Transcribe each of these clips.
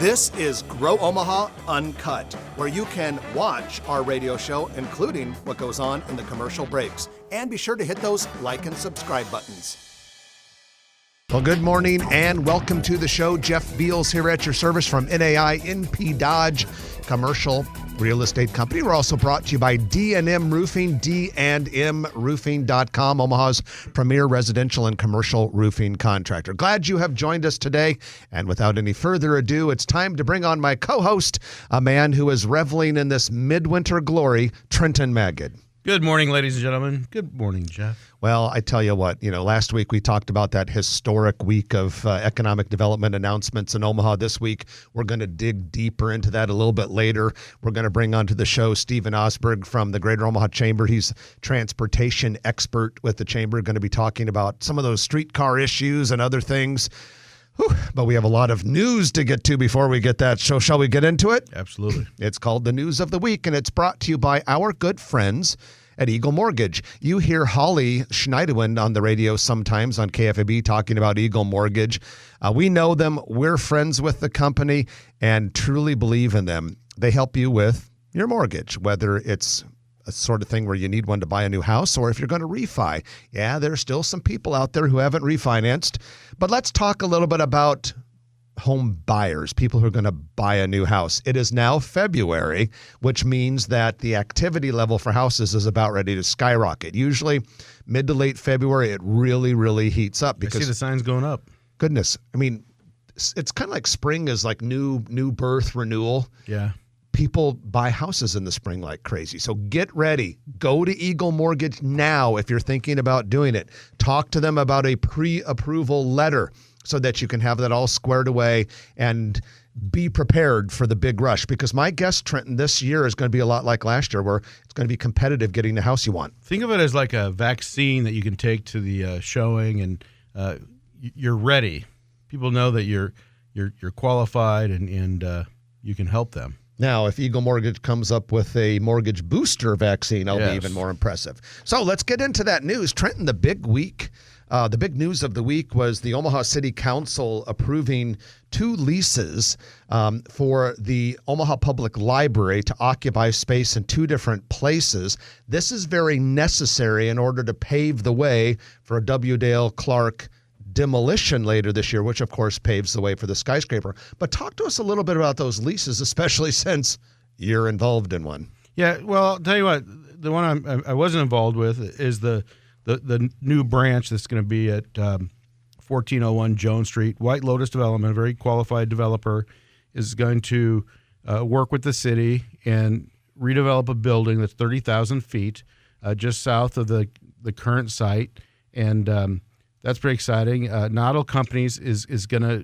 This is Grow Omaha Uncut, where you can watch our radio show, including what goes on in the commercial breaks. And be sure to hit those like and subscribe buttons. Well, good morning and welcome to the show. Jeff Beals here at your service from NAI NP Dodge Commercial Real Estate Company. We're also brought to you by D&M Roofing, dandmroofing.com, Omaha's premier residential and commercial roofing contractor. Glad you have joined us today. And without any further ado, it's time to bring on my co-host, a man who is reveling in this midwinter glory, Trenton Magid. Good morning, ladies and gentlemen. Good morning, Jeff. Well, I tell you what, last week we talked about that historic week of economic development announcements in Omaha. This week, we're going to dig deeper into that a little bit later. We're going to bring onto the show Stephen Osberg from the Greater Omaha Chamber. He's transportation expert with the Chamber, going to be talking about some of those streetcar issues and other things. Whew, but we have a lot of news to get to before we get that. So shall we get into it? Absolutely. It's called the News of the Week, and it's brought to you by our good friends at Eagle Mortgage. You hear Holly Schneiderwind on the radio sometimes on KFAB talking about Eagle Mortgage. We know them. We're friends with the company and truly believe in them. They help you with your mortgage, whether it's a sort of thing where you need one to buy a new house or if you're going to refi. Yeah, there's still some people out there who haven't refinanced. But let's talk a little bit about home buyers, people who are going to buy a new house. It is now February, which means that the activity level for houses is about ready to skyrocket. Usually mid to late February, it really, really heats up. Because I see the signs going up. Goodness. I mean, it's kind of like spring is like new birth renewal. Yeah. People buy houses in the spring like crazy. So get ready. Go to Eagle Mortgage now if you're thinking about doing it. Talk to them about a pre-approval letter so that you can have that all squared away and be prepared for the big rush. Because my guess, Trenton, this year is going to be a lot like last year, where it's going to be competitive getting the house you want. Think of it as like a vaccine that you can take to the showing, and you're ready. People know that you're qualified and you can help them. Now, if Eagle Mortgage comes up with a mortgage booster vaccine, I'll be even more impressive. So let's get into that news. Trenton, the big week. The big news of the week was the Omaha City Council approving 2 leases for the Omaha Public Library to occupy space in 2 different places. This is very necessary in order to pave the way for a W. Dale Clark demolition later this year, which of course paves the way for the skyscraper. But talk to us a little bit about those leases, especially since you're involved in one. Yeah, well, I'll tell you what, the one I wasn't involved with is the new branch that's going to be at 1401 Jones Street. White Lotus Development, a very qualified developer, is going to work with the city and redevelop a building that's 30,000 feet just south of the current site. And that's pretty exciting. Noddle Companies is going to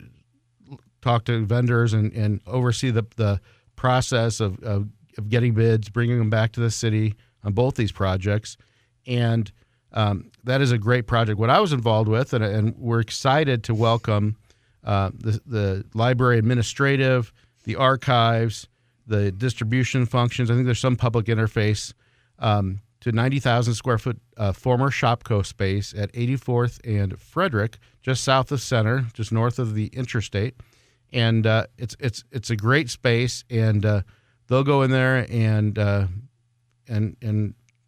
talk to vendors and oversee the process of getting bids, bringing them back to the city on both these projects. And that is a great project. What I was involved with, and we're excited to welcome the library administrative, the archives, the distribution functions. I think there's some public interface to 90,000 square foot former Shopco space at 84th and Frederick, just south of Center, just north of the interstate. And it's a great space, and they'll go in there and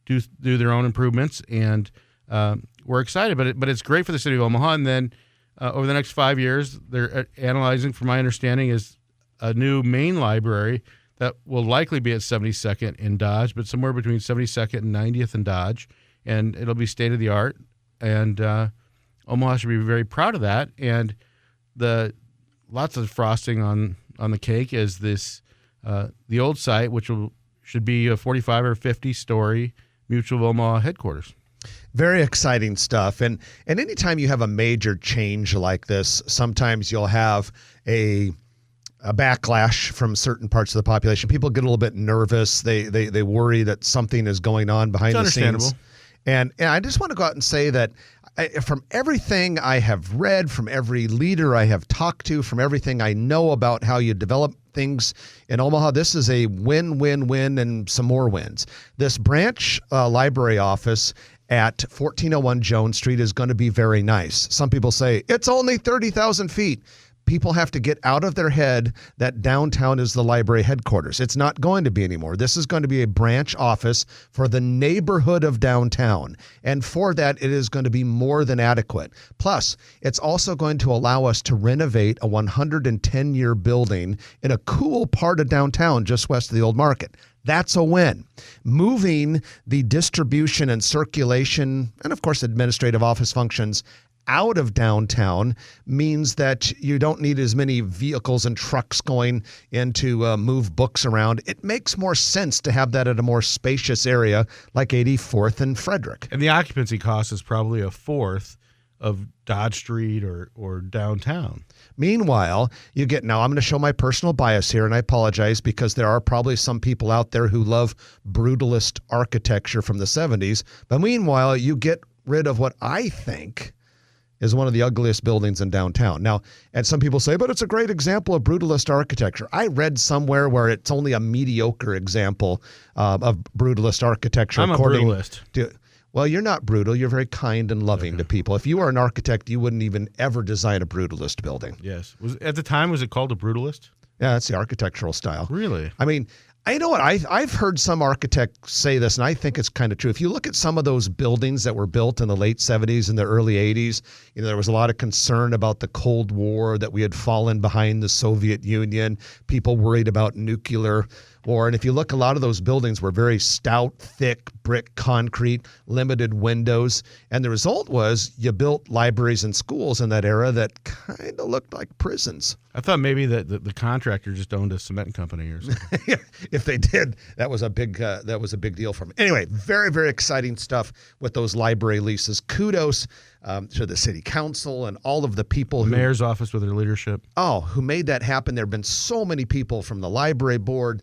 do their own improvements, and we're excited. But it's great for the city of Omaha. And then over the next 5 years, they're analyzing, from my understanding, is a new main library that will likely be at 72nd and Dodge, but somewhere between 72nd and 90th and Dodge, and it'll be state of the art. And Omaha should be very proud of that. And lots of frosting on the cake is this the old site, which should be a 45 or 50 story Mutual of Omaha headquarters. Very exciting stuff. And anytime you have a major change like this, sometimes you'll have a backlash from certain parts of the population. People get a little bit nervous. They worry that something is going on behind the scenes. And I just want to go out and say that from everything I have read, from every leader I have talked to, from everything I know about how you develop things in Omaha, this is a win-win-win and some more wins. This branch library office at 1401 Jones Street is going to be very nice. Some people say it's only 30,000 feet. people have to get out of their head that downtown is the library headquarters. It's not going to be anymore. This is going to be a branch office for the neighborhood of downtown. And for that, it is going to be more than adequate. Plus, it's also going to allow us to renovate a 110-year building in a cool part of downtown just west of the old market. That's a win. Moving the distribution and circulation and, of course, administrative office functions out of downtown means that you don't need as many vehicles and trucks going in to move books around. It makes more sense to have that at a more spacious area like 84th and Frederick. And the occupancy cost is probably a fourth of Dodge Street or downtown. Meanwhile, you get, now I'm going to show my personal bias here, and I apologize because there are probably some people out there who love brutalist architecture from the 70s. But meanwhile, you get rid of what I think is one of the ugliest buildings in downtown. Now, and some people say, but it's a great example of brutalist architecture. I read somewhere where it's only a mediocre example of brutalist architecture. I'm a brutalist. Well, you're not brutal. You're very kind and loving to people. If you were an architect, you wouldn't even ever design a brutalist building. Yes. At the time, was it called a brutalist? Yeah, that's the architectural style. Really? I mean, I know what I've heard some architects say this, and I think it's kind of true. If you look at some of those buildings that were built in the late 70s and the early 80s, there was a lot of concern about the Cold War, that we had fallen behind the Soviet Union. People worried about nuclear war. And if you look, a lot of those buildings were very stout, thick brick concrete, limited windows. And the result was you built libraries and schools in that era that kind of looked like prisons. I thought maybe that the contractor just owned a cement company or something. If they did, that was a big deal for me. Anyway, very, very exciting stuff with those library leases. Kudos to the city council and all of the people The mayor's office with their leadership. who made that happen. There have been so many people from the library board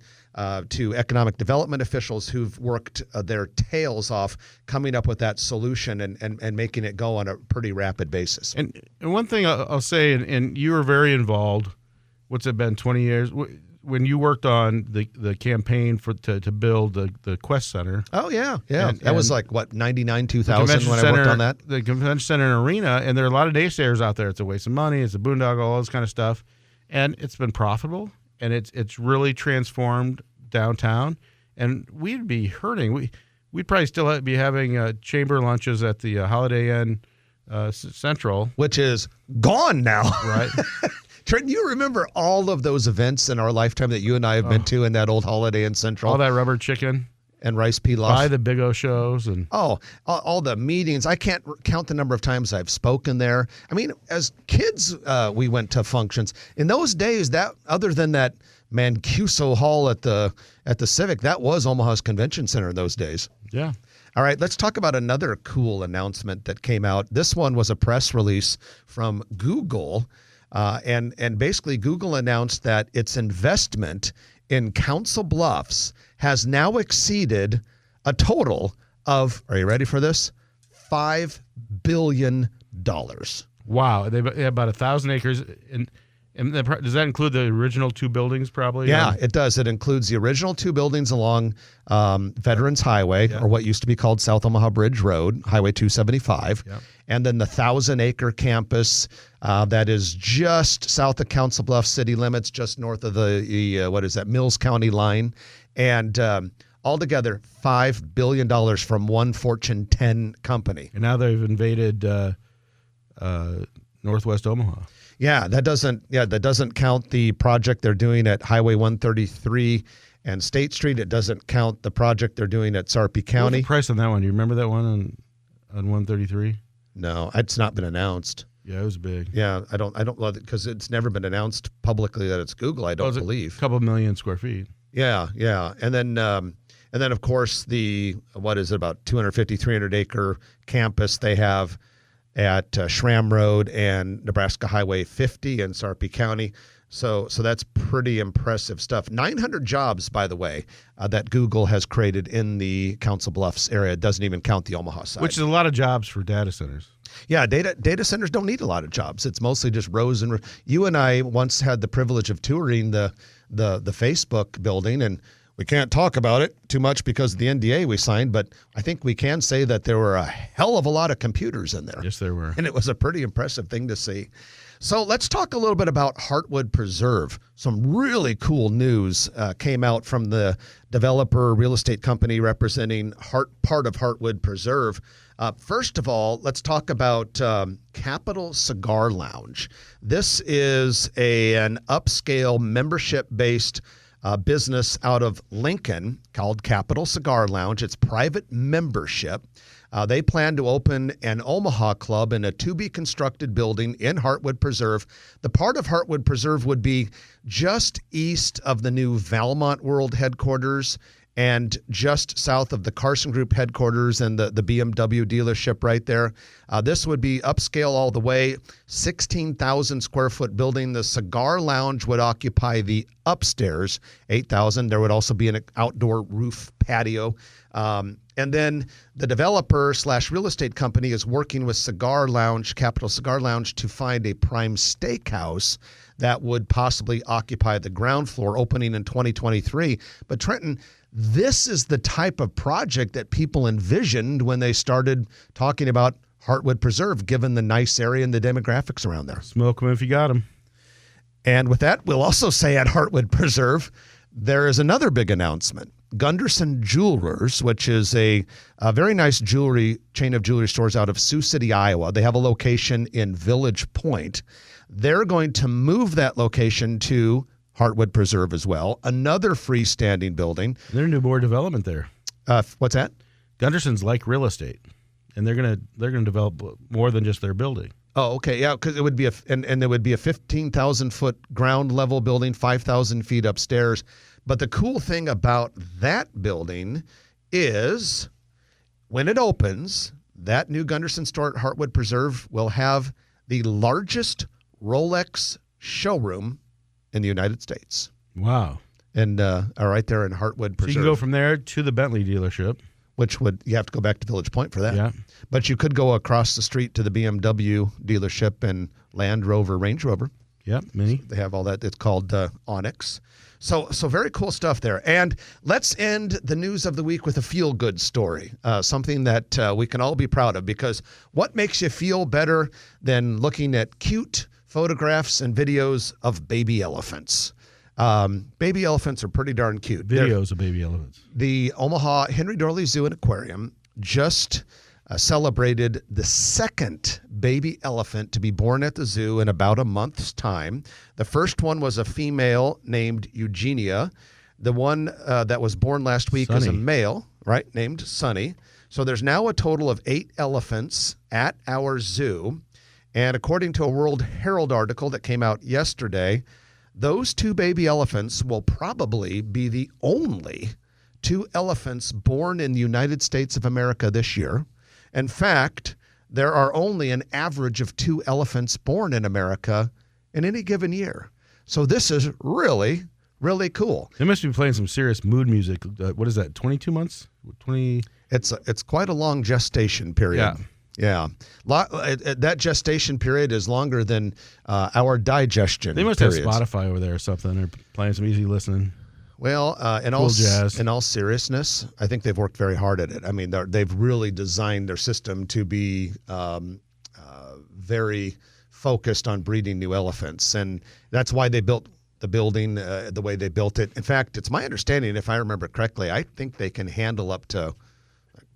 to economic development officials who've worked their tails off coming up with that solution and making it go on a pretty rapid basis. And one thing I'll say, and you were very involved, what's it been, 20 years? When you worked on the campaign to build the Quest Center. Oh, yeah. And that was like, what, 99, 2000 when I worked on that? The convention center and arena, and there are a lot of naysayers out there. It's a waste of money. It's a boondoggle, all this kind of stuff. And it's been profitable, and it's really transformed downtown. And we'd be hurting. We'd probably still be having chamber lunches at the Holiday Inn Central. Which is gone now. Right. Trent, you remember all of those events in our lifetime that you and I have been to in that old Holiday Inn Central? All that rubber chicken. And rice pilaf. Buy the Big O shows. And all the meetings. I can't count the number of times I've spoken there. I mean, as kids, we went to functions. In those days, that other than that Mancuso Hall at the Civic, that was Omaha's convention center in those days. Yeah. All right, let's talk about another cool announcement that came out. This one was a press release from Google. And basically, Google announced that its investment in Council Bluffs has now exceeded a total of, are you ready for this? $5 billion. Wow. They have about 1,000 acres. And does that include the original two buildings probably? Yeah, it does. It includes the original two buildings along Veterans Highway, or what used to be called South Omaha Bridge Road, Highway 275. Yep. And then the 1,000-acre campus that is just south of Council Bluffs city limits, just north of the Mills County line. And altogether, $5 billion from one Fortune 10 company. And now they've invaded Northwest Omaha. Yeah, that doesn't count the project they're doing at Highway 133 and State Street. It doesn't count the project they're doing at Sarpy County. What's the price on that one? Do you remember that one on 133? No, it's not been announced. Yeah, it was big. Yeah, I don't love it because it's never been announced publicly that it's Google. I don't believe. A couple million square feet. Yeah, and then of course about 250, 300 acre campus they have at Schramm Road and Nebraska Highway 50 in Sarpy County. So that's pretty impressive stuff. 900 jobs, by the way, that Google has created in the Council Bluffs area. It doesn't even count the Omaha side. Which is a lot of jobs for data centers. Yeah, data centers don't need a lot of jobs. It's mostly just rows and you and I once had the privilege of touring the Facebook building, and we can't talk about it too much because of the NDA we signed, but I think we can say that there were a hell of a lot of computers in there. Yes, there were. And it was a pretty impressive thing to see. So let's talk a little bit about Heartwood Preserve. Some really cool news came out from the developer real estate company representing part of Heartwood Preserve. First of all, let's talk about Capital Cigar Lounge. This is an upscale membership-based business out of Lincoln called Capital Cigar Lounge. It's private membership. They plan to open an Omaha club in a to-be-constructed building in Heartwood Preserve. The part of Heartwood Preserve would be just east of the new Valmont World headquarters and just south of the Carson Group headquarters and the BMW dealership right there. This would be upscale all the way, 16,000 square foot building. The cigar lounge would occupy the upstairs, 8,000. There would also be an outdoor roof patio. And then the developer / real estate company is working with Capital Cigar Lounge to find a prime steakhouse that would possibly occupy the ground floor, opening in 2023. But Trenton, this is the type of project that people envisioned when they started talking about Heartwood Preserve, given the nice area and the demographics around there. Smoke them if you got them. And with that, we'll also say at Heartwood Preserve, there is another big announcement. Gunderson Jewelers, which is a very nice chain of jewelry stores out of Sioux City, Iowa. They have a location in Village Point. They're going to move that location to Heartwood Preserve as well, another freestanding building. They're new more development there. What's that? Gunderson's like real estate, and they're gonna develop more than just their building. Oh, okay, yeah, because it would be and there would be a 15,000 foot ground level building, 5,000 feet upstairs. But the cool thing about that building is when it opens, that new Gunderson store at Heartwood Preserve will have the largest Rolex showroom in the United States. Wow. And right there in Heartwood Preserve. So you can go from there to the Bentley dealership. You have to go back to Village Point for that. Yeah. But you could go across the street to the BMW dealership and Land Rover, Range Rover. Yep, Mini. They have all that. It's called Onyx. So very cool stuff there. And let's end the news of the week with a feel-good story, something that we can all be proud of, because what makes you feel better than looking at cute photographs and videos of baby elephants? Baby elephants are pretty darn cute. Videos of baby elephants. The Omaha Henry Dorley Zoo and Aquarium just celebrated the second baby elephant to be born at the zoo in about a month's time. The first one was a female named Eugenia. The one that was born last week is a male, right, named Sunny. So there's now a total of 8 elephants at our zoo. And according to a World Herald article that came out yesterday, those 2 baby elephants will probably be the only 2 elephants born in the United States of America this year. In fact, there are only an average of 2 elephants born in America in any given year. So this is really, really cool. They must be playing some serious mood music. What is that, 22 months? 20? It's quite a long gestation period. Yeah. That gestation period is longer than our digestion. They must periods. have Spotify over there or something. They're playing some easy listening. Well, in all seriousness, I think they've worked very hard at it. I mean, they've really designed their system to be very focused on breeding new elephants, and that's why they built the building the way they built it. In fact, it's my understanding, if I remember correctly, I think they can handle up to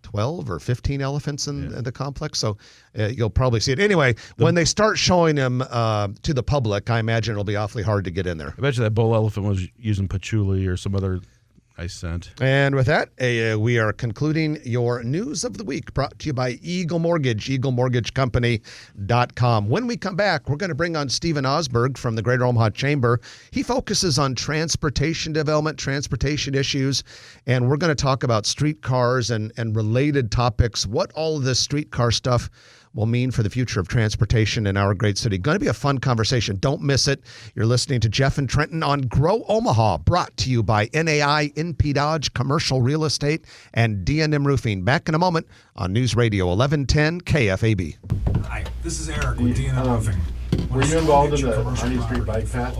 12 or 15 elephants in the complex. So you'll probably see it. Anyway, when they start showing them to the public, I imagine it'll be awfully hard to get in there. I bet you that bull elephant was using patchouli or some other nice scent. And with that, we are concluding your news of the week, brought to you by Eagle Mortgage, EagleMortgageCompany.com. When we come back, we're going to bring on Stephen Osberg from the Greater Omaha Chamber. He focuses on transportation development, transportation issues, and we're going to talk about streetcars and related topics, what all of this streetcar stuff will mean for the future of transportation in our great city. Going to be a fun conversation. Don't miss it. You're listening to Jeff and Trenton on Grow Omaha, brought to you by NAI, NP Dodge, Commercial Real Estate, and D&M Roofing. Back in a moment on News Radio 1110 KFAB. Hi, this is Eric with D&M Roofing. Were you involved in the Honey Street Bike Path?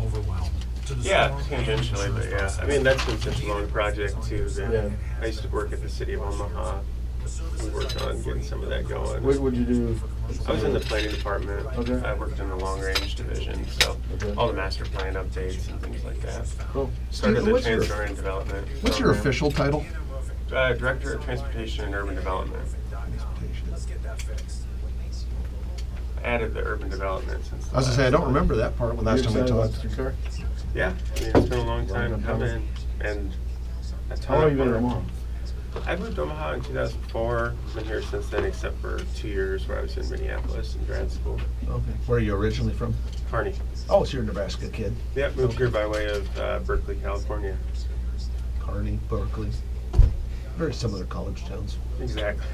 Yeah, tangentially, but yeah. I mean, that's been such a long project, too, that I used to work at the city of Omaha we worked on getting some of that going. What would you do? I was in the planning department. Okay. I worked in the long range division, so Okay. all the master plan updates and things like that. Cool. Started Stephen, the what's your- transfer and development. What's your program. official title? Director of Transportation and Urban Development. I added the urban development since. I was gonna say, I don't remember that part when last time we talked. Streetcar? Yeah, I mean, it's been a long time Long time coming, and a ton How long of have you been in work. Omaha? I moved to Omaha in 2004. Been here since then, except for 2 years where I was in Minneapolis in grad school. Okay. Where are you originally from? Kearney. Oh, so you're a Nebraska kid. Yep, moved here by way of Berkeley, California. Kearney, Berkeley. Very similar college towns. Exactly.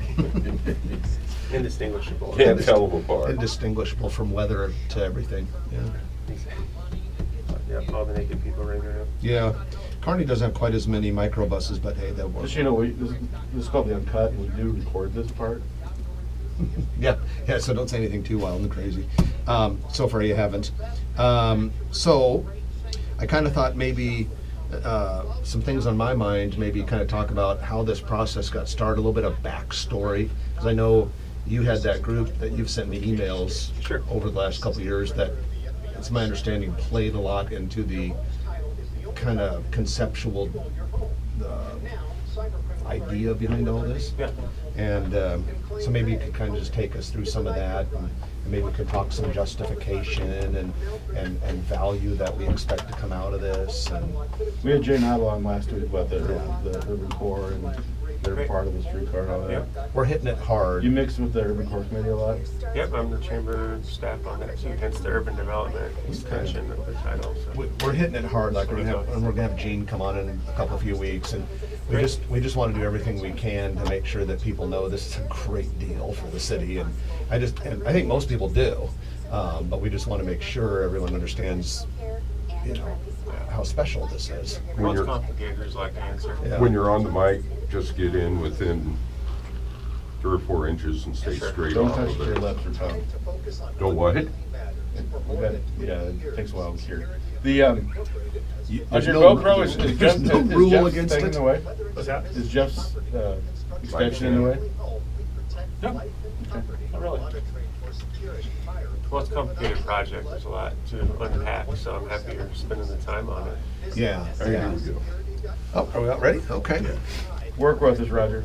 Indistinguishable. Can't tell them apart. Indistinguishable from weather to everything. Yeah. Exactly. Yep, all the naked people right now. Yeah. Kearney doesn't have quite as many microbuses, but hey, they'll work. Just so you know, this is called the Uncut, and we do record this part. Yeah, so don't say anything too wild and crazy. So far you haven't. So I kind of thought maybe some things on my mind, maybe kind of talk about how this process got started, a little bit of backstory, because I know you had that group that you've sent me emails Sure. over the last couple of years that, it's my understanding, played a lot into the kind of conceptual idea behind all this. Yeah. And so maybe you could kind of just take us through some of that, and maybe we could talk some justification and value that we expect to come out of this. And We had Jay Noddle on last week about the Urban Core and their part of the streetcar and all that. Yep. we're hitting it hard. You mix with the Urban Core Committee a lot? Yep, I'm the chamber staff on that too, hence the urban development extension of the title. So. We're hitting it hard. Like we're gonna have Gene come on in a few weeks, and we just want to do everything we can to make sure that people know this is a great deal for the city. And I think most people do, but we just want to make sure everyone understands, how special this is. Well, it's you're- complicated, there's a lot to answer. Yeah. When you're on the mic, just get in within 3 or 4 inches and stay Sure. straight Don't off touch of your it. lips or tongue. Don't what? Yeah, it takes a while to hear. The, There's your no- GoPro, is there's Jeff, no is rule Jeff's against thing it. in the way? Is Jeff's extension in the way? No, not really. Well, it's a complicated project, there's a lot to unpack, so I'm happy you're spending the time on it. Yeah. There Yeah. you go. Oh, are we out ready? Okay. Work with us, Roger.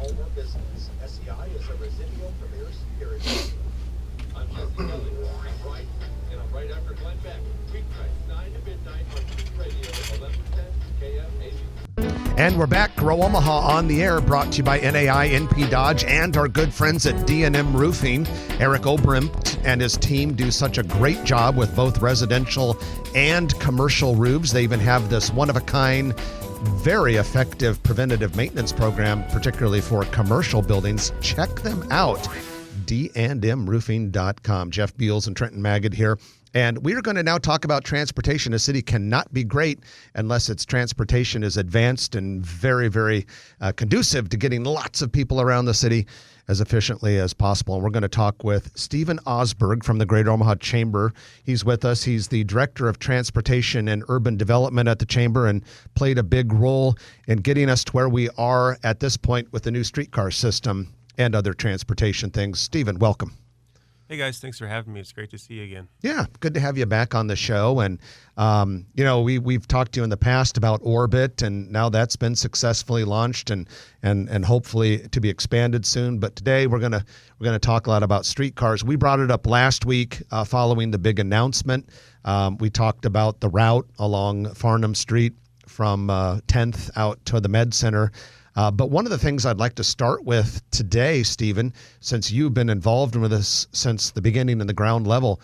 And we're back. Grow Omaha on the air, brought to you by NAI, NP Dodge, and our good friends at D&M Roofing. Eric Obrimpt and his team do such a great job with both residential and commercial roofs. They even have this one-of-a-kind, very effective preventative maintenance program, particularly for commercial buildings. Check them out. dndmroofing.com. Jeff Beals and Trenton Magid here. And we are going to now talk about transportation. A city cannot be great unless its transportation is advanced and very, very conducive to getting lots of people around the city as efficiently as possible. And we're going to talk with Stephen Osberg from the Greater Omaha Chamber. He's with us. He's the Director of Transportation and Urban Development at the Chamber and played a big role in getting us to where we are at this point with the new streetcar system and other transportation things. Stephen, welcome. Hey guys, thanks for having me. It's great to see you again. Yeah, good to have you back on the show. And, we've talked to you in the past about Orbit, and now that's been successfully launched and hopefully to be expanded soon. But today we're gonna talk a lot about streetcars. We brought it up last week following the big announcement. We talked about the route along Farnham Street from 10th out to the Med Center. But one of the things I'd like to start with today, Stephen, since you've been involved with this since the beginning and the ground level,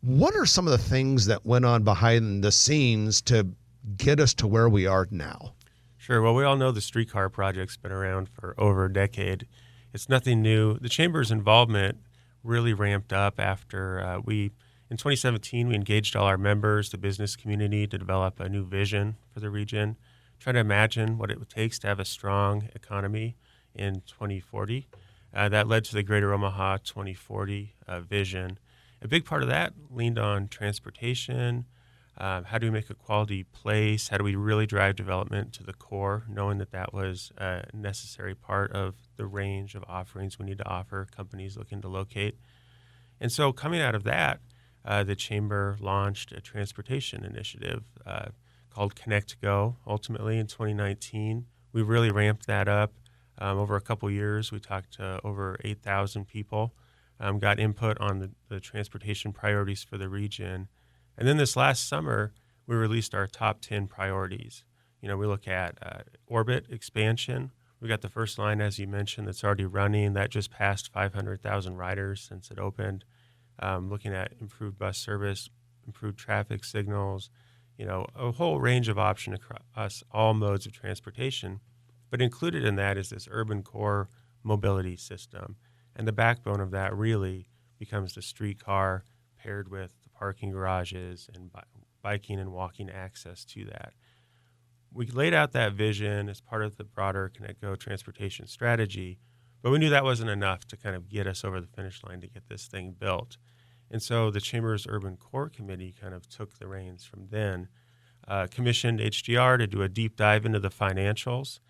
what are some of the things that went on behind the scenes to get us to where we are now? Sure. Well, we all know the streetcar project's been around for over a decade. It's nothing new. The Chamber's involvement really ramped up after in 2017, we engaged all our members, the business community, to develop a new vision for the region. Try to imagine what it takes to have a strong economy in 2040. That led to the Greater Omaha 2040 vision. A big part of that leaned on transportation, How do we make a quality place? How do we really drive development to the core, knowing that that was a necessary part of the range of offerings we need to offer companies looking to locate? And so coming out of that, the Chamber launched a transportation initiative called Connect Go, ultimately in 2019. We really ramped that up. Over a couple years, we talked to over 8,000 people, got input on the transportation priorities for the region. And then this last summer, we released our top 10 priorities. We look at orbit expansion. We got the first line, as you mentioned, that's already running. That just passed 500,000 riders since it opened. Looking at improved bus service, improved traffic signals, a whole range of options across all modes of transportation. But included in that is this urban core mobility system. And the backbone of that really becomes the streetcar paired with the parking garages and biking and walking access to that. We laid out that vision as part of the broader Connect Go transportation strategy, but we knew that wasn't enough to kind of get us over the finish line to get this thing built. And so the Chamber's Urban Core Committee kind of took the reins from then, commissioned HDR to do a deep dive into the financials.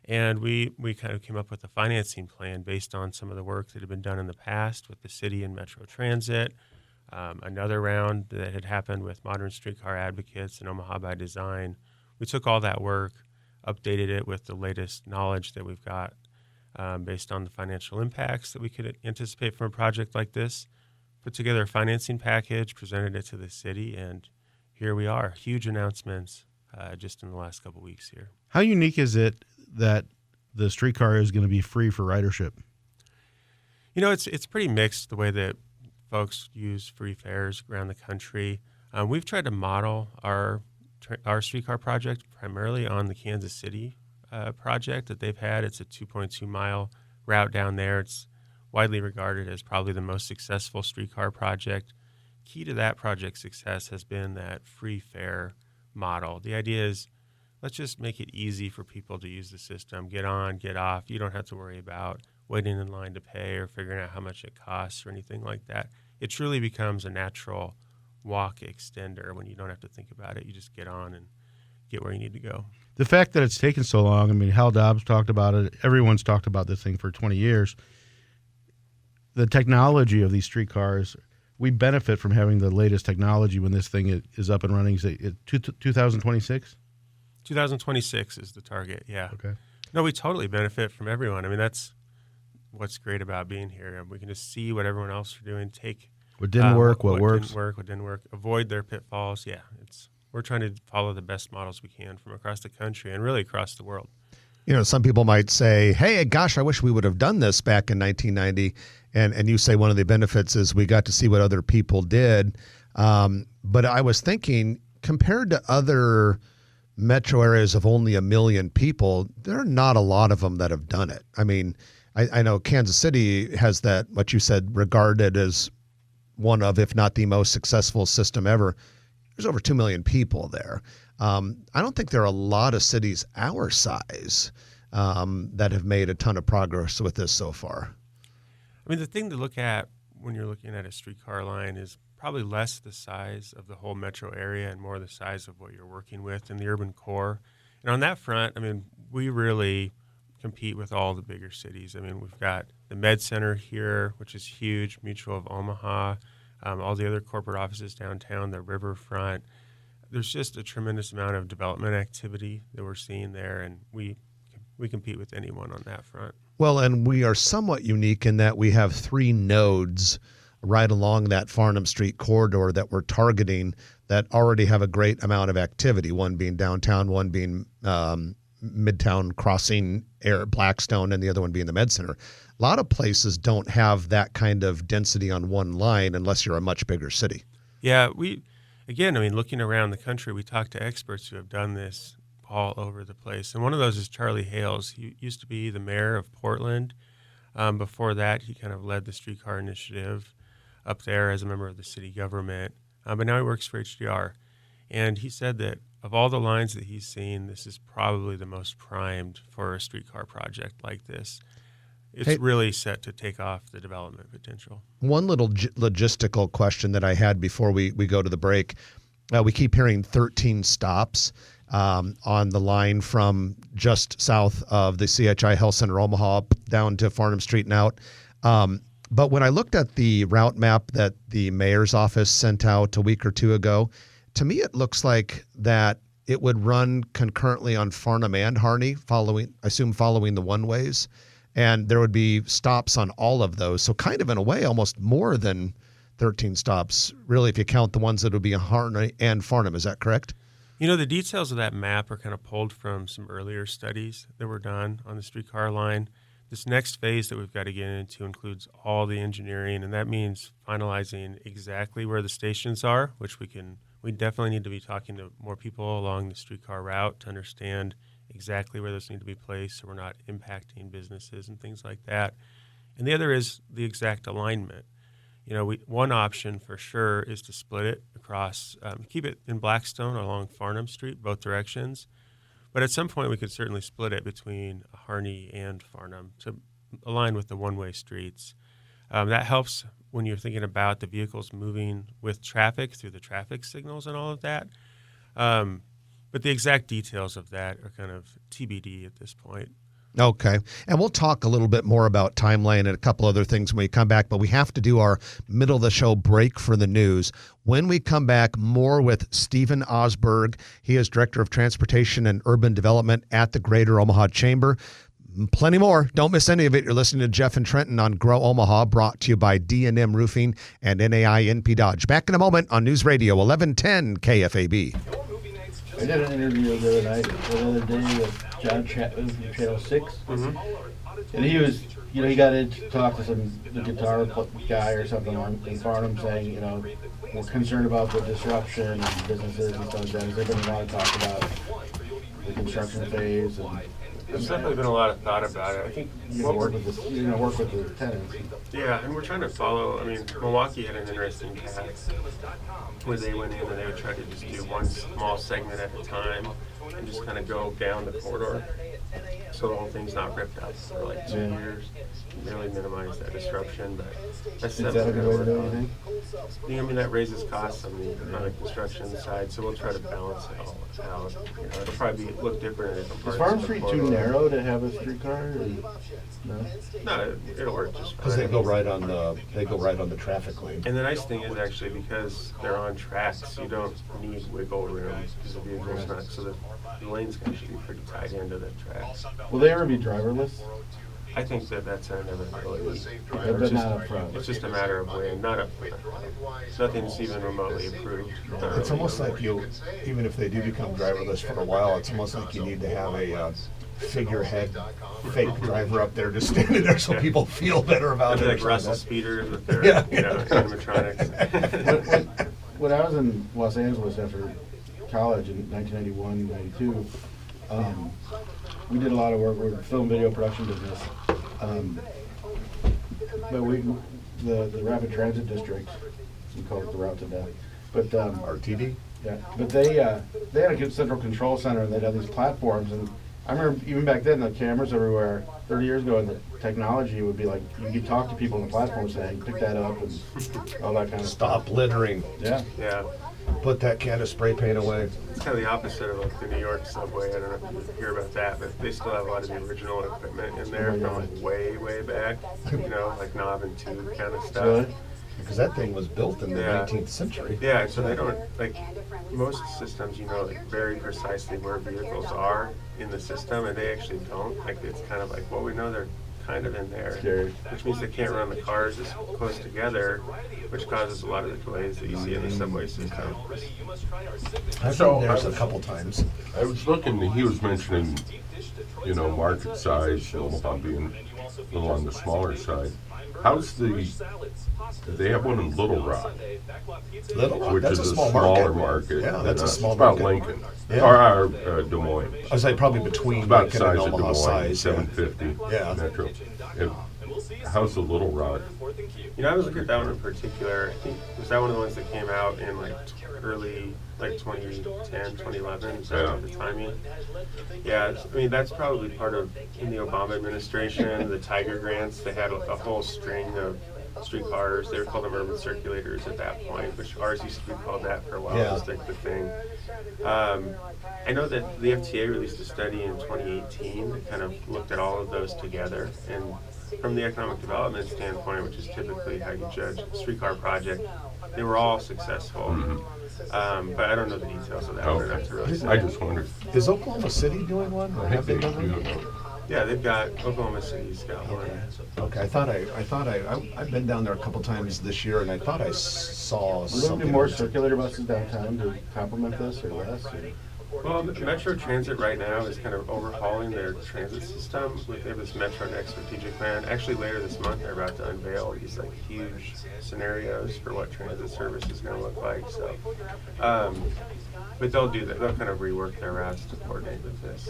And we kind of came up with a financing plan based on some of the work that had been done in the past with the city and Metro Transit, another round that had happened with Modern Streetcar Advocates and Omaha by Design. We took all that work, updated it with the latest knowledge that we've got based on the financial impacts that we could anticipate from a project like this, put together a financing package, presented it to the city, and here we are. Huge announcements just in the last couple weeks here. How unique is it that the streetcar is going to be free for ridership? It's pretty mixed the way that folks use free fares around the country. We've tried to model our streetcar project primarily on the Kansas City project that they've had. It's a 2.2-mile route down there. It's widely regarded as probably the most successful streetcar project. Key to that project's success has been that free fare model. The idea is, let's just make it easy for people to use the system. Get on, get off. You don't have to worry about waiting in line to pay or figuring out how much it costs or anything like that. It truly becomes a natural walk extender when you don't have to think about it. You just get on and get where you need to go. The fact that it's taken so long, I mean, Hal Dobbs talked about it. Everyone's talked about this thing for 20 years. The technology of these streetcars, we benefit from having the latest technology when this thing is up and running. Is it 2026? 2026 is the target, yeah. Okay. No, we totally benefit from everyone. I mean, that's what's great about being here. We can just see what everyone else is doing, take what didn't work, what works. What didn't work, avoid their pitfalls. Yeah, we're trying to follow the best models we can from across the country and really across the world. Some people might say, hey, gosh, I wish we would have done this back in 1990. And you say one of the benefits is we got to see what other people did. But I was thinking, compared to other metro areas of only 1 million people, there are not a lot of them that have done it. I mean, I know Kansas City has that, what you said, regarded as one of, if not the most successful system ever. There's over 2 million people there. I don't think there are a lot of cities our size that have made a ton of progress with this so far. I mean, the thing to look at when you're looking at a streetcar line is probably less the size of the whole metro area and more the size of what you're working with in the urban core. And on that front, I mean, we really compete with all the bigger cities. I mean, we've got the Med Center here, which is huge, Mutual of Omaha, all the other corporate offices downtown, the riverfront. There's just a tremendous amount of development activity that we're seeing there, and we compete with anyone on that front. Well, and we are somewhat unique in that we have 3 nodes right along that Farnham Street corridor that we're targeting that already have a great amount of activity, one being downtown, one being Midtown Crossing, Blackstone, and the other one being the Med Center. A lot of places don't have that kind of density on one line unless you're a much bigger city. Yeah, looking around the country, we talked to experts who have done this all over the place. And one of those is Charlie Hales. He used to be the mayor of Portland. Before that, he kind of led the streetcar initiative up there as a member of the city government. But now he works for HDR. And he said that of all the lines that he's seen, this is probably the most primed for a streetcar project like this. It's really set to take off the development potential. One little logistical question that I had before we go to the break. We keep hearing 13 stops on the line from just south of the CHI Health Center Omaha down to Farnham Street and out. But when I looked at the route map that the mayor's office sent out a week or two ago, to me it looks like that it would run concurrently on Farnham and Harney, following the one-ways. And there would be stops on all of those. So kind of in a way, almost more than 13 stops, really, if you count the ones that would be in Harney and Farnham. Is that correct? The details of that map are kind of pulled from some earlier studies that were done on the streetcar line. This next phase that we've got to get into includes all the engineering, and that means finalizing exactly where the stations are, which we definitely need to be talking to more people along the streetcar route to understand exactly where those need to be placed so we're not impacting businesses and things like that. And the other is the exact alignment. One option for sure is to split it across, keep it in Blackstone along Farnham Street, both directions. But at some point, we could certainly split it between Harney and Farnham to align with the one-way streets. That helps when you're thinking about the vehicles moving with traffic through the traffic signals and all of that. But the exact details of that are kind of TBD at this point. Okay. And we'll talk a little bit more about timeline and a couple other things when we come back, but we have to do our middle of the show break for the news. When we come back, more with Stephen Osberg. He is Director of Transportation and Urban Development at the Greater Omaha Chamber. Plenty more. Don't miss any of it. You're listening to Jeff and Trenton on Grow Omaha, brought to you by D&M Roofing and NAI NP Dodge. Back in a moment on News Radio 1110 KFAB. I did an interview the other day with John Chapman from Channel 6. Mm-hmm. And he was, he got in to talk to the guitar guy or something in Farnham saying, we're concerned about the disruption and businesses and stuff like that. They're going to want to talk about the construction phase. And there's definitely been a lot of thought about it. I think you're going to work with the tenants. Yeah, and we're trying to follow. Milwaukee had an interesting path where they went in and they would try to just do one small segment at a time and just kind of go down the corridor so the whole thing's not ripped up for like 2 years. Really minimize that disruption, but that's a good way to do it, you think? That raises costs on the construction side, so we'll try to balance it all out. It'll probably look different in different parts. Is Farm Street too narrow to have a streetcar? No, it'll work just fine. Because they go right on the traffic lane. And the nice thing is actually because they're on tracks, you don't need wiggle room because the vehicle's not, so the lane's going to be pretty tied into the tracks. Will they ever be driverless? I think that's an inevitability. But not up front. It's just a matter of when, not up front. Nothing's even remotely approved. It's almost like even if they do become driverless for a while, it's almost like you need to have a figurehead fake driver up there just standing there so people feel better about it. Like Russell speeders with their animatronics. When I was in Los Angeles after college in 1991, 92, we did a lot of work with the film video production business. But the Rapid Transit District, we call it the Route to Death. But RTD? Yeah. But they had a good central control center, and they'd have these platforms. And I remember even back then, the cameras everywhere. 30 years ago, and the technology would be like you could talk to people on the platform saying, "Pick that up," and all that kind of stuff. Stop littering. Yeah. Yeah. Put that can of spray paint away. It's kind of the opposite of like the New York subway. I don't know if you hear about that, but they still have a lot of the original equipment in there from like way back. Like knob and tube kind of stuff. Really? Because that thing was built in the 19th century. Yeah, so they don't, like, most systems, like, very precisely where vehicles are in the system, and they actually don't. Like, it's kind of like, well, we know they're kind of in there, Scary. which means they can't run the cars as close together, which causes a lot of the delays that you see in the subway system. I've been there a couple times. I was looking, he was mentioning, market size, Omaha being a little on the smaller side. How's they have one in Little Rock, which that's is a a small smaller market. market. Yeah, that's a small it's about market. Lincoln, Yeah. or Des Moines. I was like probably between About Lincoln size and of Des Omaha Moines, size. 750 Yeah. Metro. How's the Little Rock? I was looking at that one in particular. I think, was that one of the ones that came out in, like, early, like, 2010, 2011? Is that the timing? Yeah, that's probably part of, in the Obama administration, the Tiger grants, they had a whole string of streetcars. They were called them urban circulators at that point, which ours used to be called that for a while. Yeah. It was like the thing. I know that the FTA released a study in 2018 that kind of looked at all of those together, and from the economic development standpoint, which is typically how you judge a streetcar project, they were all successful. But I don't know the details of that one enough to really say. I just wondered. Is Oklahoma City doing one, or have they They done do. one? Yeah, they've got Oklahoma City's got one. Okay, I've been down there a couple times this year, and I thought I saw Will there be something. more circulator buses downtown to complement this or less? Or? Well, Metro Transit right now is kind of overhauling their transit system. They have this Metro Next strategic plan. Actually, later this month, they're about to unveil these like huge scenarios for what transit service is going to look like. So, but they'll do that. They'll kind of rework their routes to coordinate with this.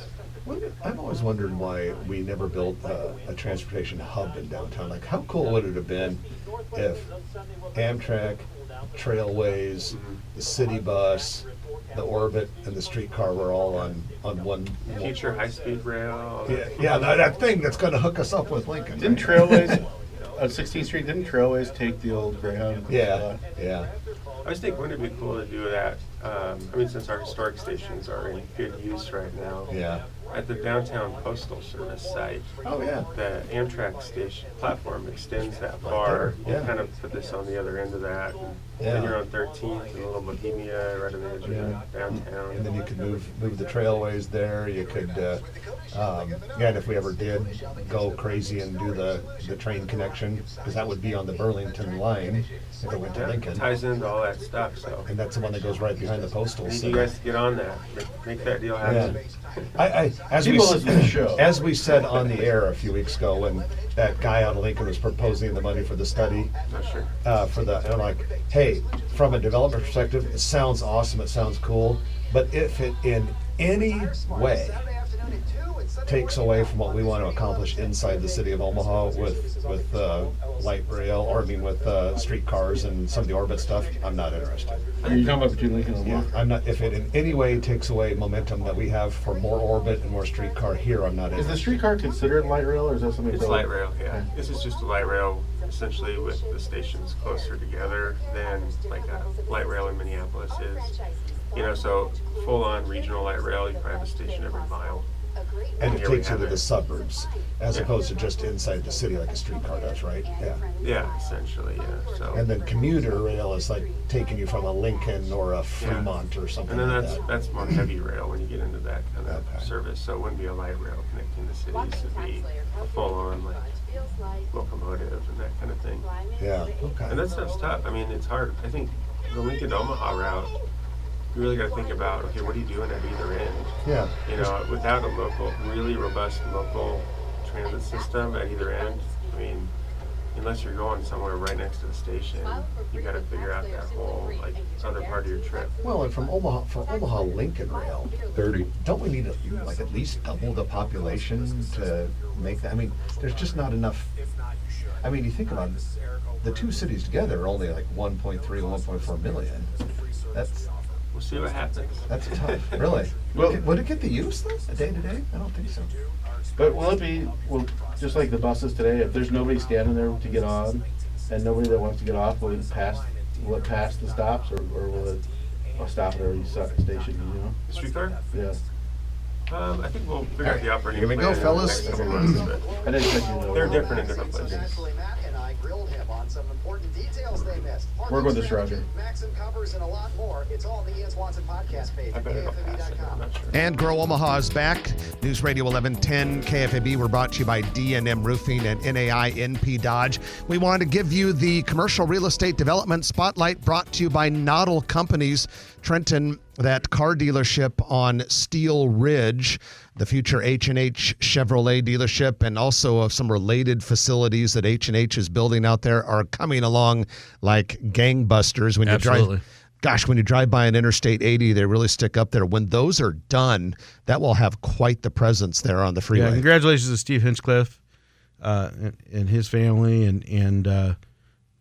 I've always wondered why we never built a transportation hub in downtown. Like, how cool would it have been if Amtrak, Trailways, the city bus, the Orbit, and the streetcar were all on one. Future high-speed rail. Yeah, that thing that's going to hook us up with Lincoln. Didn't Trailways on 16th Street? Didn't Trailways take the old Greyhound? Yeah. I just think wouldn't it be cool to do that? I mean, since our historic stations are in good use right now. Yeah. At the downtown postal service site, Oh yeah. the Amtrak station platform extends that far. Yeah. You kind of put this on the other end of that. And Yeah. Then you're on 13th and Little Bohemia, right on the edge of downtown. And then you could move the trailways there. You could, and if we ever did go crazy and do the train connection, because that would be on the Burlington line if it went to Yeah, it Lincoln. ties into all that stuff. So And that's the one that goes right behind the postal. I need center. you guys to get on that. Make that deal happen. As People listen to the show. as we said on the air a few weeks ago, when that guy out of Lincoln was proposing the money for the study, Not sure. and I'm like, hey, from a development perspective, it sounds awesome, it sounds cool, but if it in any way takes away from what we want to accomplish inside the city of Omaha with light rail, or I mean with streetcars and some of the Orbit stuff, I'm not interested. Are you talking about between Lincoln and Yeah, Omaha? I'm not. If it in any way takes away momentum that we have for more Orbit and more streetcar here, I'm not Is the interested. streetcar considered light rail, or is that something? It's built- light rail, yeah. Okay. This is just a light rail, essentially with the stations closer together than like a light rail in Minneapolis is. You know, so full-on regional light rail, you probably have a station every mile. And it Here we takes you have to it. the suburbs, as Yeah. opposed to just inside the city like a streetcar does, right? Yeah. Yeah, essentially, yeah. So. And then commuter rail is like taking you from a Lincoln or a Fremont or something And then like that. that's more heavy rail when you get into that kind of Okay. service. So it wouldn't be a light rail connecting the cities. It'd be a full-on like locomotive and that kind of thing. Yeah. Okay. And that stuff's tough. I mean, it's hard. I think the Lincoln to Omaha route, you really got to think about, okay, what are you doing at either end? Yeah. You know, without a really robust local transit system at either end, I mean, unless you're going somewhere right next to the station, you got to figure out that whole like other part of your trip. Well, and from Omaha, for Omaha Lincoln Rail, 30. don't we need to like at least double the population to make that? I mean, there's just not enough. I mean, you think about it, the two cities together are only like 1.3 and 1.4 million. We'll see what happens. That's tough, really. Well- Would it get the use though, day to day? I don't think so. But will it be, just like the buses today, if there's nobody standing there to get on, and nobody that wants to get off, will it pass the stops, or will it stop at every station, you know? The streetcar? Yeah. I think we'll figure out the operating Here we plan go, in the fellas. next couple months, but I didn't think you know. they're different in different places. Matt and I grilled him on some important details they missed. We're going to Strategy, Roger. Maxim covers and a lot more. It's all on the Ian Swanson podcast page I at bet it'll pass it. I'm KFME.com. not sure. And Grow Omaha is back. News Radio 1110 KFAB. We're brought to you by D&M Roofing and NAI NP Dodge. We want to give you the commercial real estate development spotlight brought to you by Noddle Companies. Trenton, that car dealership on Steel Ridge, the future H&H Chevrolet dealership, and also of some related facilities that H&H is building out there are coming along like gangbusters. When Absolutely. when you drive by an Interstate 80, they really stick up there. When those are done, that will have quite the presence there on the Yeah, freeway. congratulations to Steve Hinchcliffe and his family, and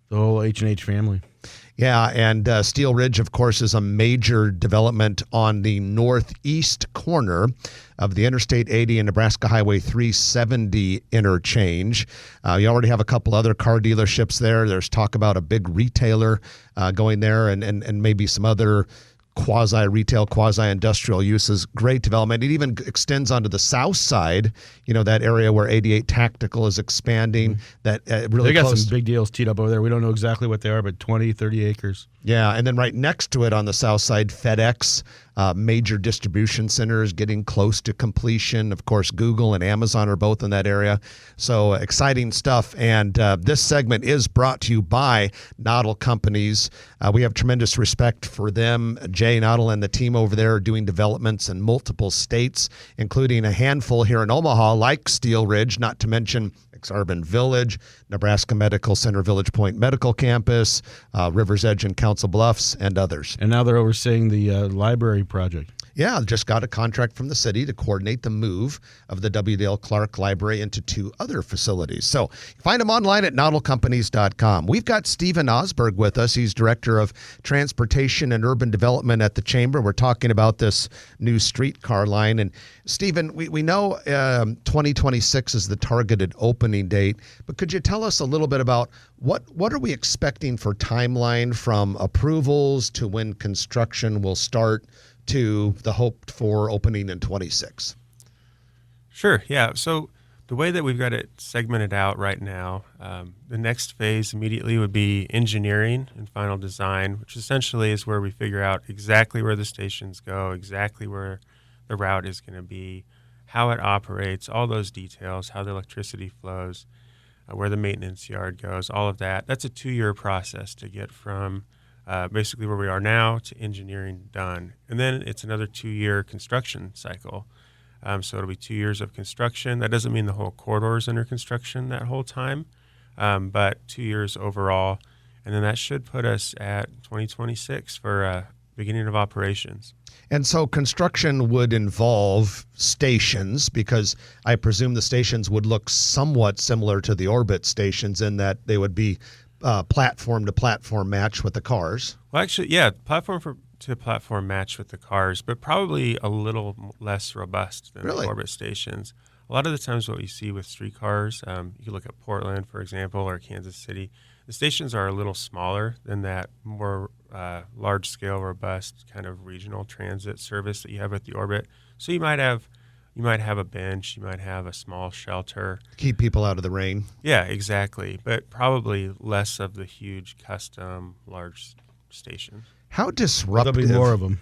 The whole H&H family. Yeah, and Steel Ridge, of course, is a major development on the northeast corner of the Interstate 80 and Nebraska Highway 370 interchange. You already have a couple other car dealerships there. There's talk about a big retailer going there and maybe some other quasi-retail, quasi-industrial uses. Great development. It even extends onto the south side, that area where 88 Tactical is expanding. That really They got close. some big deals teed up over there. We don't know exactly what they are, but 20, 30 acres. Yeah, and then right next to it on the south side, FedEx, major distribution centers getting close to completion. Of course, Google and Amazon are both in that area. So exciting stuff. And this segment is brought to you by Noddle Companies. We have tremendous respect for them. Jay Noddle and the team over there are doing developments in multiple states, including a handful here in Omaha, like Steel Ridge, not to mention Urban Village, Nebraska Medical Center, Village Point Medical Campus, River's Edge and Council Bluffs, and others. And now they're overseeing the library project. Yeah, just got a contract from the city to coordinate the move of the W. Dale Clark Library into 2 other facilities. So find them online at noddlecompanies.com. We've got Stephen Osberg with us. He's Director of Transportation and Urban Development at the Chamber. We're talking about this new streetcar line. And Stephen, we know 2026 is the targeted opening date, but could you tell us a little bit about what are we expecting for timeline from approvals to when construction will start to the hoped for opening in 26? Sure, yeah. So the way that we've got it segmented out right now, the next phase immediately would be engineering and final design, which essentially is where we figure out exactly where the stations go, exactly where the route is going to be, how it operates, all those details, how the electricity flows, where the maintenance yard goes, all of that. That's a 2-year process to get from basically where we are now to engineering done. And then it's another 2-year construction cycle. So it'll be 2 years of construction. That doesn't mean the whole corridor is under construction that whole time, but 2 years overall. And then that should put us at 2026 for beginning of operations. And so construction would involve stations, because I presume the stations would look somewhat similar to the orbit stations in that they would be platform to platform match with the cars. Well, actually, yeah, platform to platform match with the cars, but probably a little less robust than the orbit stations. A lot of the times what you see with streetcars, you look at Portland, for example, or Kansas City, the stations are a little smaller than that more large-scale, robust kind of regional transit service that you have with the orbit. So you might have a bench, you might have a small shelter. Keep people out of the rain. Yeah, exactly. But probably less of the huge custom large stations. How disruptive? There'll be more of them.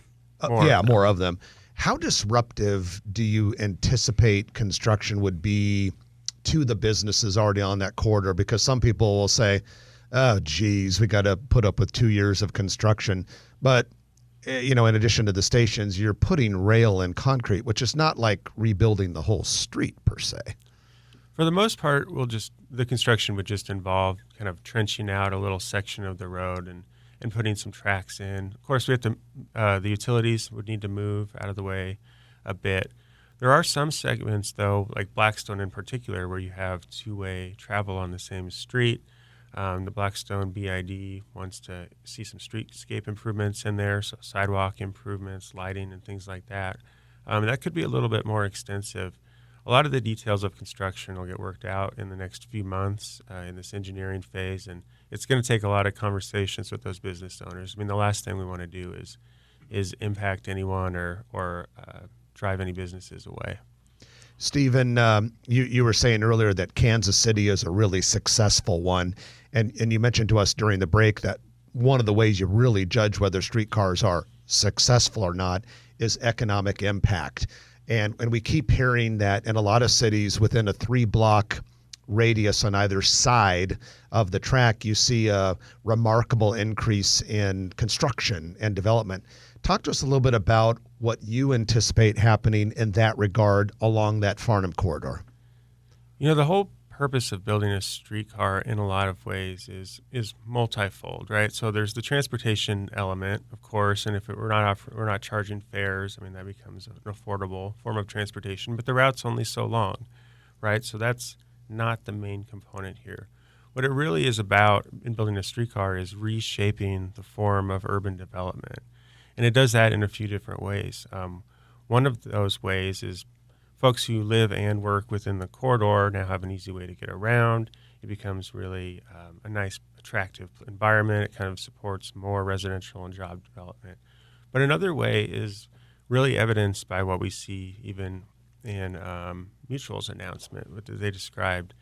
More of them. How disruptive do you anticipate construction would be to the businesses already on that corridor? Because some people will say, oh, geez, we got to put up with 2 years of construction. But in addition to the stations, you're putting rail and concrete, which is not like rebuilding the whole street per se. For the most part, the construction would just involve kind of trenching out a little section of the road and putting some tracks in. Of course, we have to. The utilities would need to move out of the way a bit. There are some segments, though, like Blackstone in particular, where you have 2-way travel on the same street. The Blackstone BID wants to see some streetscape improvements in there, so sidewalk improvements, lighting, and things like that. That could be a little bit more extensive. A lot of the details of construction will get worked out in the next few months in this engineering phase, and it's going to take a lot of conversations with those business owners. I mean, the last thing we want to do is impact anyone or drive any businesses away. Stephen, you were saying earlier that Kansas City is a really successful one, and you mentioned to us during the break that one of the ways you really judge whether streetcars are successful or not is economic impact. And we keep hearing that in a lot of cities within a 3-block radius on either side of the track, you see a remarkable increase in construction and development. Talk to us a little bit about what you anticipate happening in that regard along that Farnham corridor. The whole purpose of building a streetcar in a lot of ways is multifold, right? So there's the transportation element, of course, and if we're not charging fares, I mean, that becomes an affordable form of transportation, but the route's only so long, right? So that's not the main component here. What it really is about in building a streetcar is reshaping the form of urban development. And it does that in a few different ways. One of those ways is folks who live and work within the corridor now have an easy way to get around. It becomes really a nice, attractive environment. It kind of supports more residential and job development. But another way is really evidenced by what we see even in Mutual's announcement, what they described.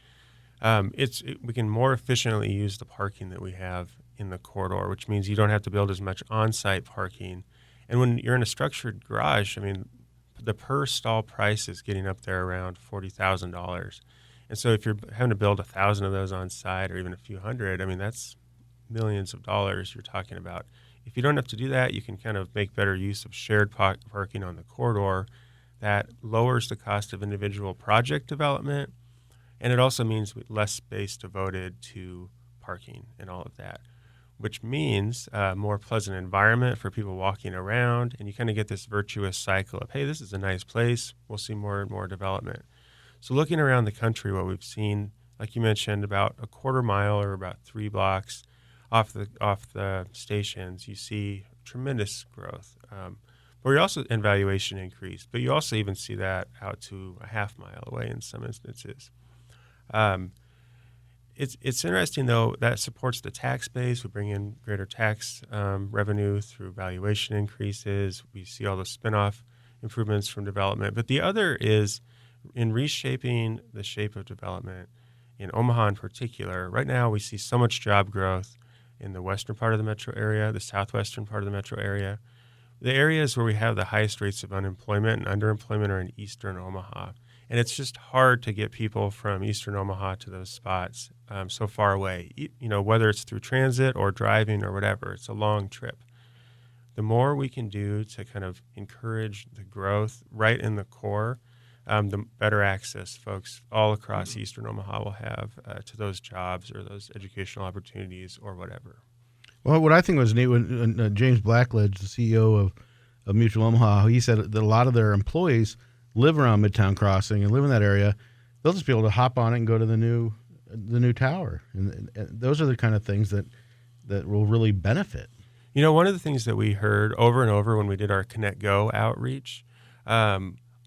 We can more efficiently use the parking that we have in the corridor, which means you don't have to build as much on-site parking. And when you're in a structured garage, I mean, the per stall price is getting up there around $40,000. And so if you're having to build 1,000 of those on site or even a few hundred, I mean, that's millions of dollars you're talking about. If you don't have to do that, you can kind of make better use of shared parking on the corridor. That lowers the cost of individual project development, and it also means less space devoted to parking and all of that, which means a more pleasant environment for people walking around, and you kind of get this virtuous cycle of, hey, this is a nice place, we'll see more and more development. So looking around the country, what we've seen, like you mentioned, about a quarter mile or about 3 blocks off the stations, you see tremendous growth. But you also, and valuation increase, but you also even see that out to a half mile away in some instances. It's interesting, though, that supports the tax base. We bring in greater tax revenue through valuation increases. We see all the spinoff improvements from development. But the other is in reshaping the shape of development in Omaha in particular. Right now, we see so much job growth in the western part of the metro area, the southwestern part of the metro area. The areas where we have the highest rates of unemployment and underemployment are in eastern Omaha. And it's just hard to get people from eastern Omaha to those spots so far away, whether it's through transit or driving or whatever. It's a long trip. The more we can do to kind of encourage the growth right in the core, the better access folks all across eastern Omaha will have to those jobs or those educational opportunities or whatever. Well, what I think was neat when James Blackledge, the CEO of Mutual Omaha, he said that a lot of their employees live around Midtown Crossing and live in that area. They'll just be able to hop on it and go to the new tower, and those are the kind of things that will really benefit. One of the things that we heard over and over when we did our Connect Go outreach,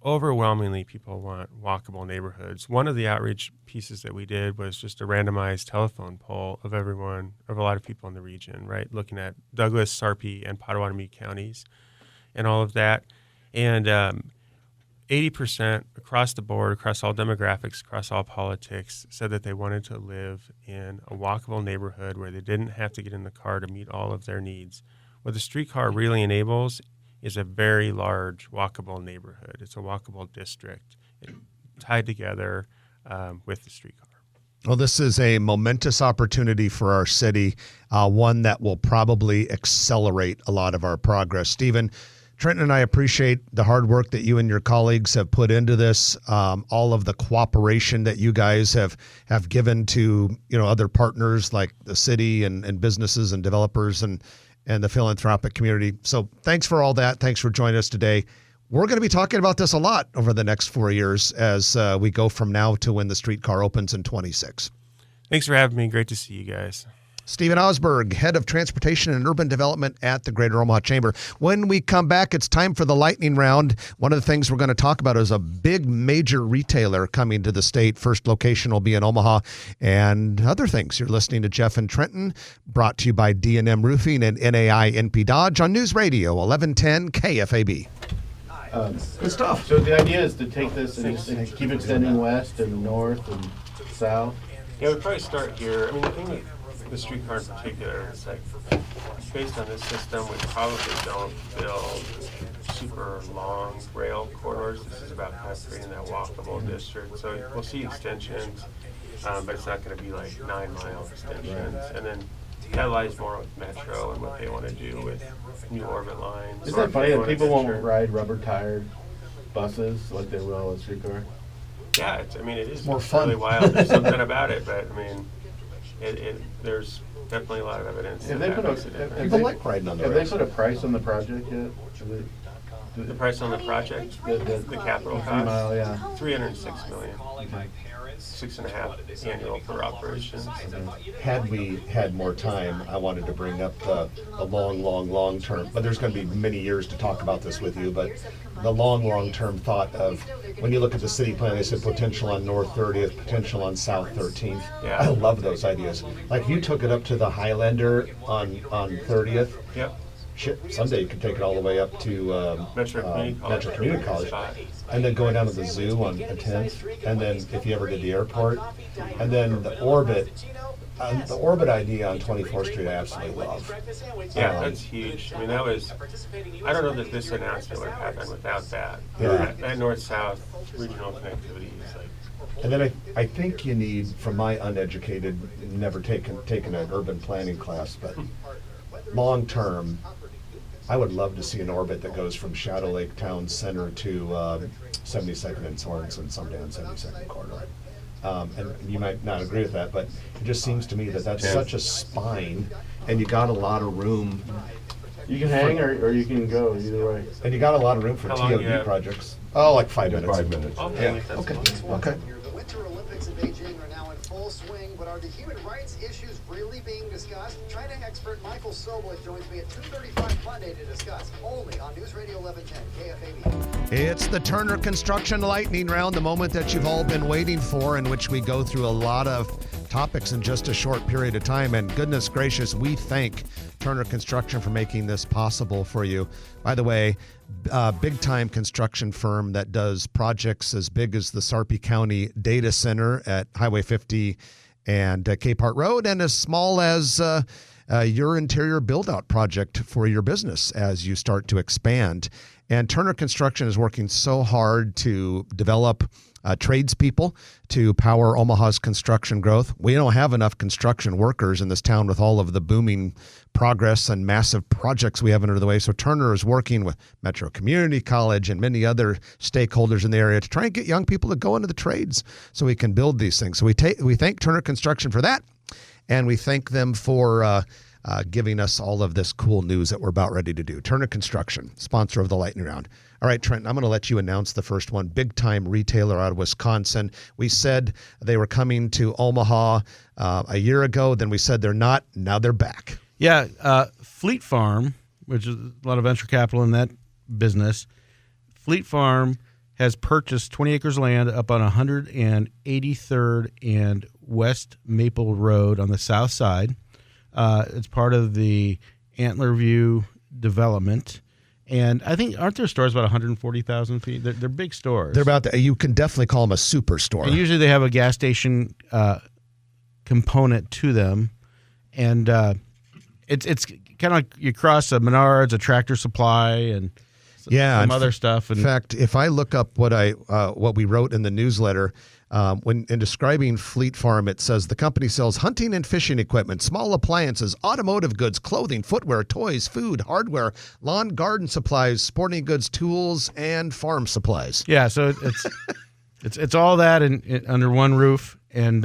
overwhelmingly people want walkable neighborhoods. One of the outreach pieces that we did was just a randomized telephone poll of a lot of people in the region, right? Looking at Douglas, Sarpy, and Potawatomi counties and all of that. And 80% across the board, across all demographics, across all politics, said that they wanted to live in a walkable neighborhood where they didn't have to get in the car to meet all of their needs. What the streetcar really enables is a very large walkable neighborhood. It's a walkable district tied together with the streetcar. Well, this is a momentous opportunity for our city, one that will probably accelerate a lot of our progress. Stephen, Trenton and I appreciate the hard work that you and your colleagues have put into this, all of the cooperation that you guys have given to other partners like the city and businesses and developers and the philanthropic community. So thanks for all that. Thanks for joining us today. We're going to be talking about this a lot over the next 4 years as we go from now to when the streetcar opens in 26. Thanks for having me. Great to see you guys. Stephen Osberg, Head of Transportation and Urban Development at the Greater Omaha Chamber. When we come back, it's time for the lightning round. One of the things we're going to talk about is a big major retailer coming to the state. First location will be in Omaha and other things. You're listening to Jeff and Trenton, brought to you by D&M Roofing and NAI NP Dodge on News Radio 1110 KFAB. Good stuff. So the idea is to take this and keep extending west and north and south. Yeah, we'd probably start here. I mean, the thing with the streetcar in particular, it's like based on this system, we probably don't build super long rail corridors. This is about kind of creating that walkable district. So we'll see extensions, but it's not going to be like 9-mile extensions. And then that lies more with Metro and what they want to do with new orbit lines. Isn't that funny that people won't ride rubber-tired buses like they will a streetcar? Yeah, it is more fun. Really wild. There's something about it, but there's definitely a lot of evidence. Have they put People like riding on the Have rails. they put a price on the project yet? The price on the project, the capital 3 mile, cost, yeah. $306 million. 6.5 annual for operations. Had we had more time, I wanted to bring up the long term, but there's going to be many years to talk about this with you, but the long term thought of when you look at the city plan, they said potential on North 30th, potential on South 13th. Yeah. I love those ideas. Like you took it up to the Highlander on 30th. Yep. Shit, someday you could take it all the way up to Metro Community College. and then going down to the zoo on the 10th, and then if you ever did the airport, and then the orbit idea on 24th Street I absolutely love. Yeah, that's huge. I mean, that was, I don't know that this announcement would have happened without that. Yeah. That north-south regional connectivity is like, And then I think you need, from my uneducated, never taken an urban planning class, but long term, I would love to see an orbit that goes from Shadow Lake Town Center to 72nd and Sorensen someday on 72nd corridor. And you might not agree with that, but it just seems to me that that's such a spine, and you got a lot of room. You can hang or you can go, either way. And you got a lot of room for How long TOD you have? projects. Oh, like 5 minutes. 5 minutes. I'll Yeah, hang if that's okay, possible. okay. The Winter Olympics in Beijing are now in full swing, but are the human rights issues really being discussed? China expert Michael Sobel joins me at 2:35 Monday to discuss, only on News Radio 1110 KFAB. It's the Turner Construction Lightning Round, the moment that you've all been waiting for, in which we go through a lot of topics in just a short period of time. And goodness gracious, we thank Turner Construction for making this possible for you. By the way, big-time construction firm that does projects as big as the Sarpy County Data Center at Highway 50 and Capehart Road, and as small as your interior build-out project for your business as you start to expand. And Turner Construction is working so hard to develop tradespeople to power Omaha's construction growth. We don't have enough construction workers in this town with all of the booming progress and massive projects we have under the way. So Turner is working with Metro Community College and many other stakeholders in the area to try and get young people to go into the trades so we can build these things. So we thank Turner Construction for that, and we thank them for giving us all of this cool news that we're about ready to do. Turner Construction, sponsor of the Lightning Round. All right, Trent, I'm going to let you announce the first one. Big-time retailer out of Wisconsin. We said they were coming to Omaha a year ago. Then we said they're not. Now they're back. Yeah, Fleet Farm, which is a lot of venture capital in that business. Fleet Farm has purchased 20 acres of land up on 183rd and West Maple Road on the south side. It's part of the Antler View development. And I think, aren't their stores about 140,000 feet? They're big stores. They're about you can definitely call them a super store. And usually they have a gas station component to them. And it's kind of like you cross a Menards, a Tractor Supply, and some other stuff. And in fact, if I look up what we wrote in the newsletter, when in describing Fleet Farm, it says the company sells hunting and fishing equipment, small appliances, automotive goods, clothing, footwear, toys, food, hardware, lawn garden supplies, sporting goods, tools, and farm supplies. Yeah, so it's all that under one roof. And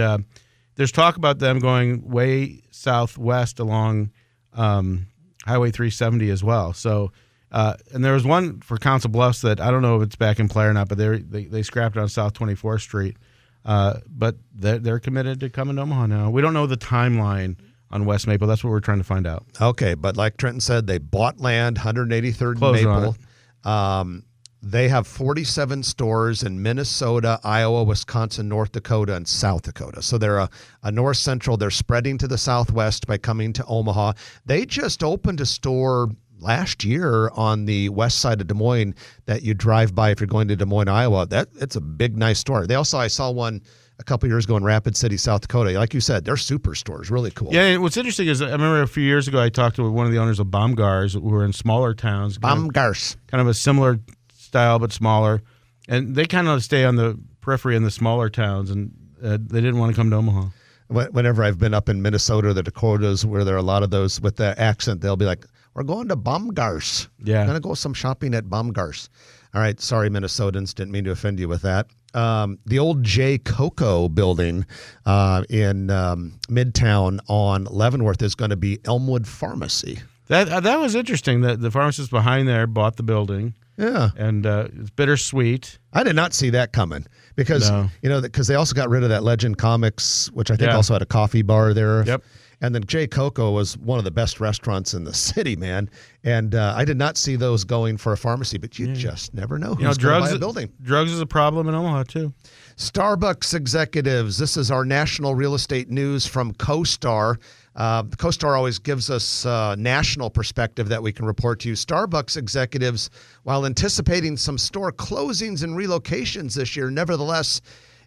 there's talk about them going way southwest along Highway 370 as well. So, and there was one for Council Bluffs that I don't know if it's back in play or not, but they scrapped it on South 24th Street. But they're committed to coming to Omaha now. We don't know the timeline on West Maple. That's what we're trying to find out. Okay, but like Trenton said, they bought land, 183rd Closed Maple. on it. They have 47 stores in Minnesota, Iowa, Wisconsin, North Dakota, and South Dakota. So they're a north central. They're spreading to the southwest by coming to Omaha. They just opened a store last year on the west side of Des Moines that you drive by if you're going to Des Moines, Iowa. It's a big, nice store. I saw one a couple years ago in Rapid City, South Dakota. Like you said, they're super stores, really cool. Yeah, and what's interesting is I remember a few years ago I talked to one of the owners of Baumgars who were in smaller towns. Baumgars. Kind of a similar style but smaller. And they kind of stay on the periphery in the smaller towns, and they didn't want to come to Omaha. Whenever I've been up in Minnesota or the Dakotas where there are a lot of those with the accent, they'll be like, we're going to Baumgars. Yeah. I'm going to go some shopping at Baumgars. All right. Sorry, Minnesotans. Didn't mean to offend you with that. The old J. Coco building in Midtown on Leavenworth is going to be Elmwood Pharmacy. That was interesting. The pharmacist behind there bought the building. Yeah. And it's bittersweet. I did not see that coming because, because they also got rid of that Legend Comics, which I think also had a coffee bar there. Yep. And then Jay Coco was one of the best restaurants in the city, man. And I did not see those going for a pharmacy, but you just never know who's going to buy a building. Drugs is a problem in Omaha, too. Starbucks executives. This is our national real estate news from CoStar. CoStar always gives us national perspective that we can report to you. Starbucks executives, while anticipating some store closings and relocations this year, nevertheless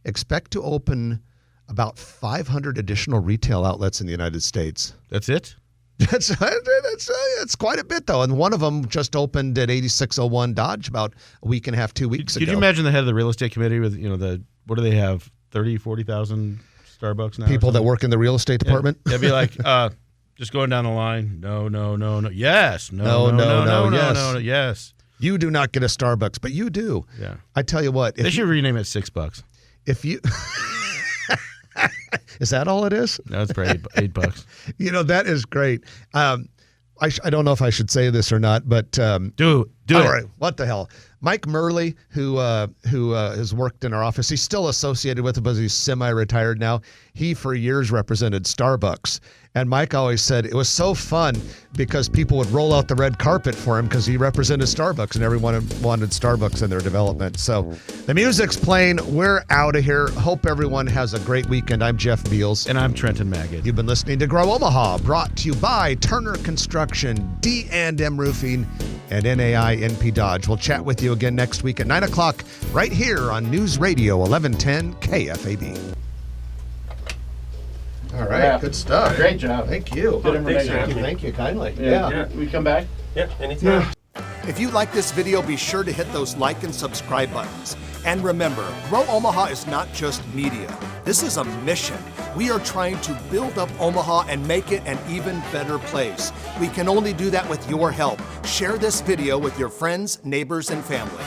expect to open about 500 additional retail outlets in the United States. That's it? That's quite a bit, though. And one of them just opened at 8601 Dodge about a week and a half, 2 weeks ago. Could you imagine the head of the real estate committee with, what do they have, 30, 40,000 Starbucks now? People that work in the real estate department? They'd be like, just going down the line. No. Yes. No, yes. Yes. You do not get a Starbucks, but you do. Yeah. I tell you what. They should rename it $6. If you... Is that all it is? No, it's probably $8. That is great. I don't know if I should say this or not, but do it. All right, what the hell? Mike Murley, who has worked in our office, he's still associated with it, but he's semi-retired now. He for years represented Starbucks, and Mike always said it was so fun because people would roll out the red carpet for him because he represented Starbucks, and everyone wanted Starbucks in their development. So the music's playing. We're out of here. Hope everyone has a great weekend. I'm Jeff Beals. And I'm Trenton Magid. You've been listening to Grow Omaha, brought to you by Turner Construction, D&M Roofing, and NAI NP Dodge. We'll chat with you again next week at 9 o'clock right here on News Radio 1110 KFAB. All right, good stuff. Great job. Thank you. Good information. Thank you kindly. Yeah. We come back? Yeah, anytime. If you like this video, be sure to hit those like and subscribe buttons. And remember, Grow Omaha is not just media. This is a mission. We are trying to build up Omaha and make it an even better place. We can only do that with your help. Share this video with your friends, neighbors, and family.